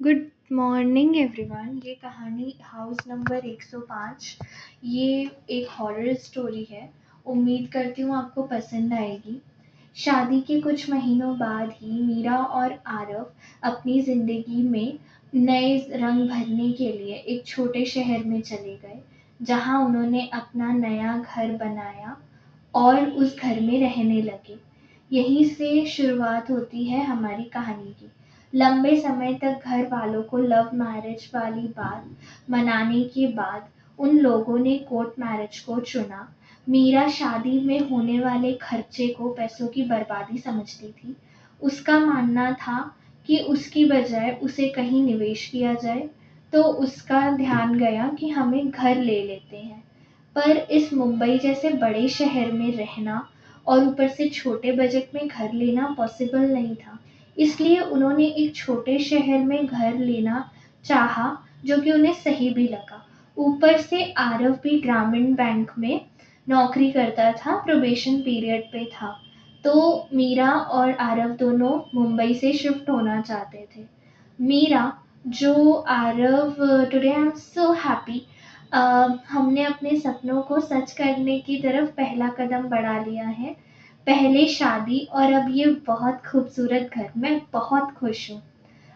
Good morning everyone. ये कहानी house number 105। ये एक हॉरर स्टोरी है। उम्मीद करती हूँ आपको पसंद आएगी। शादी के कुछ महीनों बाद ही मीरा और आरव अपनी ज़िंदगी में नए रंग भरने के लिए एक छोटे शहर में चले गए, जहाँ उन्होंने अपना नया घर बनाया और उस घर में रहने लगे। यहीं से शुरुआत होती है हमारी कहानी की। लंबे समय तक घर वालों को लव मैरिज वाली बात मनाने के बाद उन लोगों ने कोर्ट मैरिज को चुना। मीरा शादी में होने वाले खर्चे को पैसों की बर्बादी समझती थी। उसका मानना था कि उसकी बजाय उसे कहीं निवेश किया जाए। तो उसका ध्यान गया कि हमें घर ले लेते हैं। पर इस मुंबई जैसे बड़े शहर में रहना और ऊपर से छोटे बजट में घर लेना पॉसिबल नहीं था। इसलिए उन्होंने एक छोटे शहर में घर लेना चाहा, जो कि उन्हें सही भी लगा। ऊपर से आरव भी ग्रामीण बैंक में नौकरी करता था, प्रोबेशन पीरियड पे था। तो मीरा और आरव दोनों मुंबई से शिफ्ट होना चाहते थे। मीरा, जो Aarav, today I am so happy, हमने अपने सपनों को सच करने की तरफ पहला कदम बढ़ा लिया है। पहले शादी और अब ये बहुत खूबसूरत घर। मैं बहुत खुश हूँ।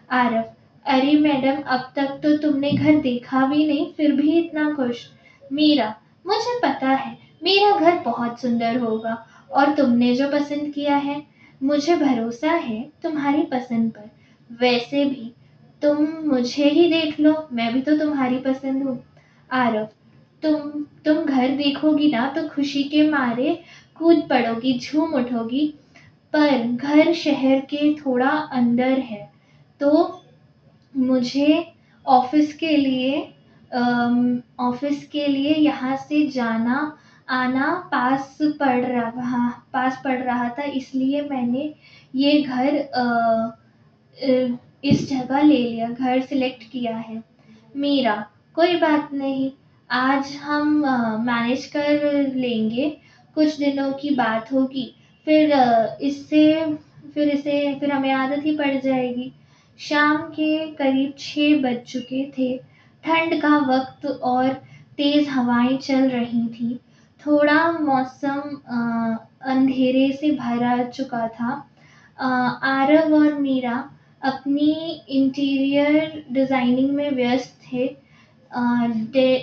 आरव: अरे मैडम, अब तक तो तुमने घर देखा भी नहीं, फिर भी इतना खुश। मीरा: मुझे पता है मेरा घर बहुत सुंदर होगा और तुमने जो पसंद किया है, मुझे भरोसा है तुम्हारी पसंद पर। वैसे भी तुम मुझे ही देख लो, मैं भी तो तुम्हारी पसंद हूँ। आरव: तुम घर देखोगी ना तो खुशी के मारे कूद पड़ोगी, झूम उठोगी। पर घर शहर के थोड़ा अंदर है, तो मुझे ऑफिस के लिए ऑफिस के लिए यहाँ से जाना आना पास पड़ रहा था, इसलिए मैंने ये घर इस जगह ले लिया, घर सिलेक्ट किया है। मीरा: कोई बात नहीं, आज हम मैनेज कर लेंगे। कुछ दिनों की बात होगी, फिर फिर हमें आदत ही पड़ जाएगी। शाम के करीब 6 बज चुके थे। ठंड का वक्त और तेज हवाएं चल रही थी। थोड़ा मौसम अंधेरे से भरा चुका था। आरव और मीरा अपनी इंटीरियर डिज़ाइनिंग में व्यस्त थे।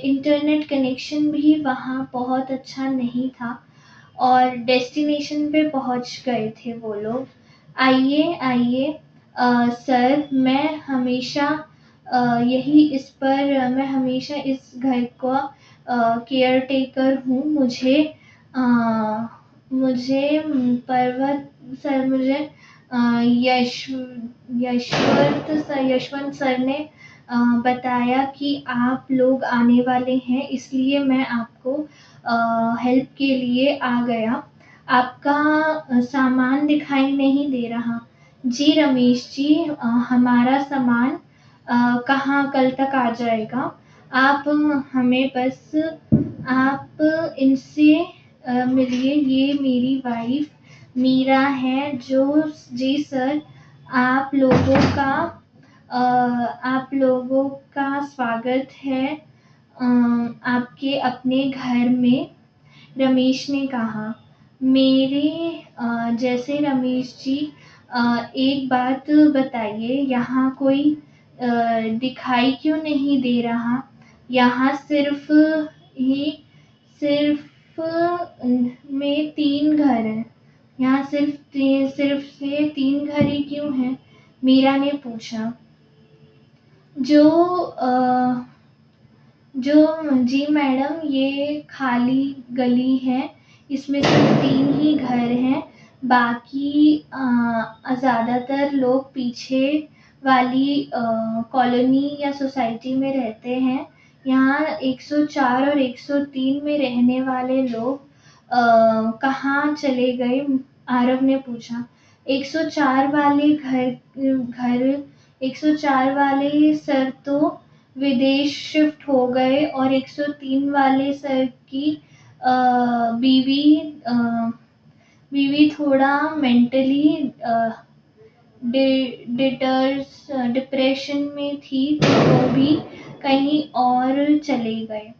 इंटरनेट कनेक्शन भी वहाँ बहुत अच्छा नहीं था और डेस्टिनेशन पे पहुँच गए थे वो लोग। आइए आइए सर, मैं हमेशा इस घर का केयर टेकर हूँ। अ, पर्वत सर मुझे अ, यश यशवंत सर ने बताया कि आप लोग आने वाले हैं, इसलिए मैं आपको हेल्प के लिए आ गया। आपका सामान दिखाई नहीं दे रहा। जी रमेश जी, हमारा सामान कहाँ कल तक आ जाएगा। आप हमें बस आप इनसे मिलिए। ये मेरी वाइफ मीरा है। जी सर, आप लोगों का स्वागत है आपके अपने घर में, रमेश ने कहा। मेरे जैसे रमेश जी, एक बात बताइए, यहाँ कोई दिखाई क्यों नहीं दे रहा। यहाँ सिर्फ में 3 घर हैं। यहाँ सिर्फ से 3 घर ही क्यों हैं? मीरा ने पूछा। जो अ, जी मैडम, ये खाली गली है, इसमें सिर्फ 3 ही घर हैं। बाकी ज़्यादातर लोग पीछे वाली कॉलोनी या सोसाइटी में रहते हैं। यहाँ 104 और 103 में रहने वाले लोग कहाँ चले गए? आरव ने पूछा। 104 वाले घर 104 वाले सर तो विदेश शिफ्ट हो गए और 103 वाले सर की अ, बीवी बीवी थोड़ा डिप्रेशन में थी तो वो भी कहीं और चले गए,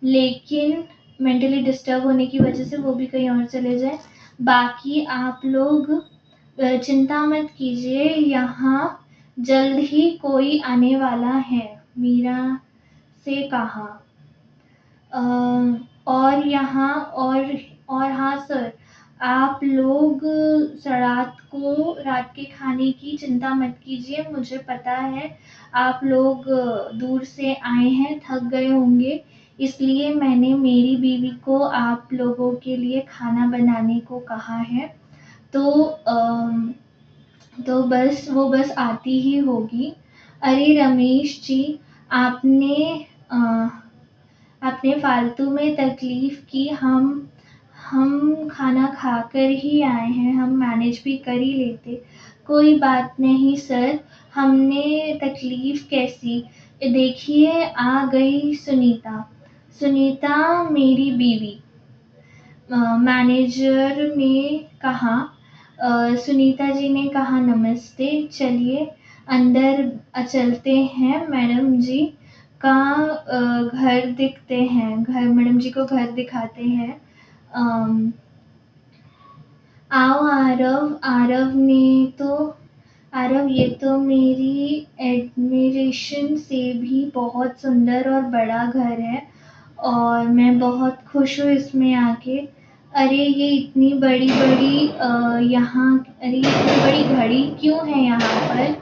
लेकिन मेंटली डिस्टर्ब होने की वजह से वो भी कहीं और चले जाए। बाकी आप लोग चिंता मत कीजिए, यहाँ जल्द ही कोई आने वाला है, मीरा से कहा। और यहाँ और हाँ सर, आप लोग रात के खाने की चिंता मत कीजिए। मुझे पता है आप लोग दूर से आए हैं, थक गए होंगे, इसलिए मैंने मेरी बीवी को आप लोगों के लिए खाना बनाने को कहा है। तो बस आती ही होगी। अरे रमेश जी, आपने आपने फालतू में तकलीफ की। हम खाना खाकर ही आए हैं, हम मैनेज भी कर ही लेते। कोई बात नहीं सर, हमने तकलीफ कैसी। देखिए आ गई सुनीता। सुनीता मेरी बीवी, मैनेजर ने कहा। सुनीता जी ने कहा नमस्ते, चलिए अंदर चलते हैं। मैडम जी का घर दिखते हैं, मैडम जी को घर दिखाते हैं। आओ आरव, ये तो मेरी एडमिरेशन से भी बहुत सुंदर और बड़ा घर है और मैं बहुत खुश हूँ इसमें आके। अरे ये इतनी बड़ी घड़ी क्यों है यहाँ पर?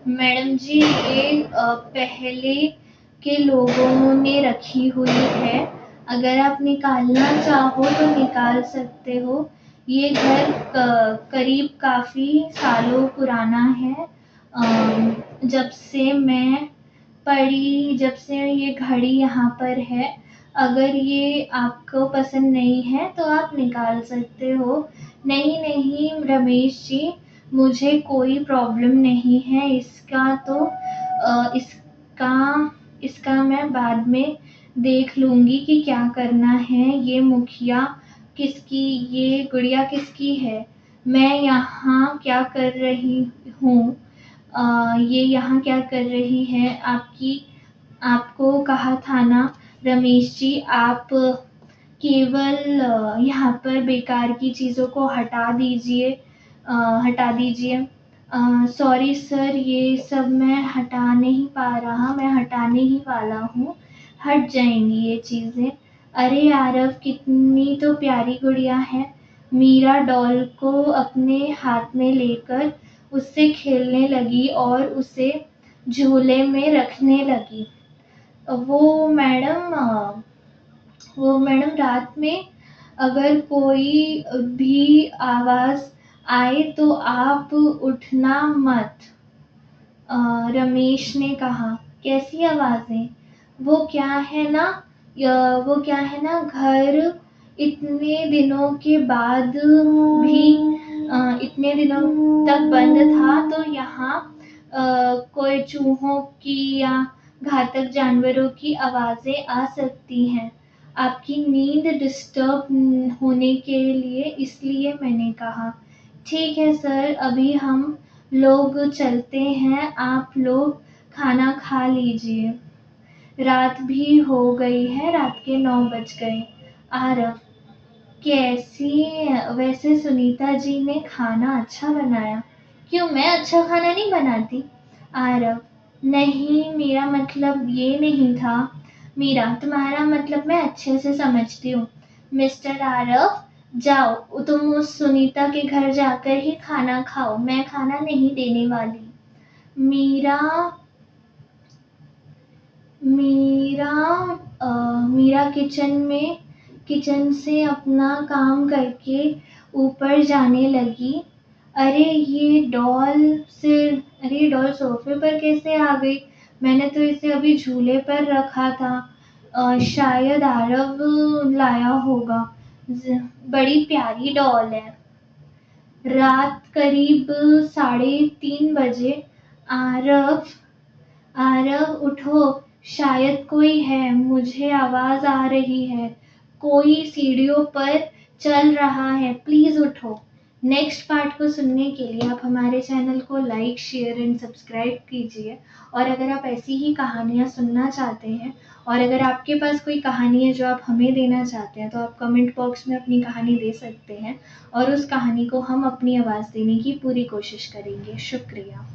मैडम जी ये पहले के लोगों ने रखी हुई है, अगर आप निकालना चाहो तो निकाल सकते हो। ये घर करीब काफी सालों पुराना है। जब से ये घड़ी यहाँ पर है। अगर ये आपको पसंद नहीं है तो आप निकाल सकते हो। नहीं रमेश जी, मुझे कोई प्रॉब्लम नहीं है। इसका मैं बाद में देख लूंगी कि क्या करना है। ये गुड़िया किसकी है? मैं यहाँ क्या कर रही हूँ? ये यहाँ क्या कर रही है? आपको कहा था ना रमेश जी, आप केवल यहाँ पर बेकार की चीज़ों को हटा दीजिए। सॉरी सर, ये सब मैं हटा नहीं पा रहा, मैं हटाने ही वाला हूँ, हट जाएंगी ये चीज़ें। अरे आरव, कितनी तो प्यारी गुड़िया है। मीरा डॉल को अपने हाथ में लेकर उससे खेलने लगी और उसे झूले में रखने लगी। वो मैडम रात में अगर कोई भी आवाज आए तो आप उठना मत। रमेश ने कहा। कैसी आवाजें? वो क्या है ना, घर इतने दिनों के बाद भी इतने दिनों तक बंद था, तो यहाँ कोई चूहों की या घातक जानवरों की आवाजें आ सकती हैं। आपकी नींद डिस्टर्ब होने के लिए, इसलिए मैंने कहा। ठीक है सर, अभी हम लोग चलते हैं, आप लोग खाना खा लीजिए। रात भी हो गई है, रात के 9 बज गए। आरव, वैसे सुनीता जी ने खाना अच्छा बनाया। क्यों, मैं अच्छा खाना नहीं बनाती? आरव, नहीं, मेरा मतलब ये नहीं था। मीरा, तुम्हारा मतलब मैं अच्छे से समझती हूँ। मिस्टर आरव, जाओ तुम उस सुनीता के घर जाकर ही खाना खाओ, मैं खाना नहीं देने वाली। मीरा किचन से अपना काम करके ऊपर जाने लगी। अरे ये डॉल सोफे पर कैसे आ गई? मैंने तो इसे अभी झूले पर रखा था। शायद आरव लाया होगा। बड़ी प्यारी डॉल है। रात करीब 3:30 बजे। आरव उठो, शायद कोई है, मुझे आवाज आ रही है। कोई सीढ़ियों पर चल रहा है, प्लीज उठो। नेक्स्ट पार्ट को सुनने के लिए आप हमारे चैनल को लाइक, शेयर एंड सब्सक्राइब कीजिए। और अगर आप ऐसी ही कहानियाँ सुनना चाहते हैं और अगर आपके पास कोई कहानी है जो आप हमें देना चाहते हैं तो आप कमेंट बॉक्स में अपनी कहानी दे सकते हैं और उस कहानी को हम अपनी आवाज़ देने की पूरी कोशिश करेंगे। शुक्रिया।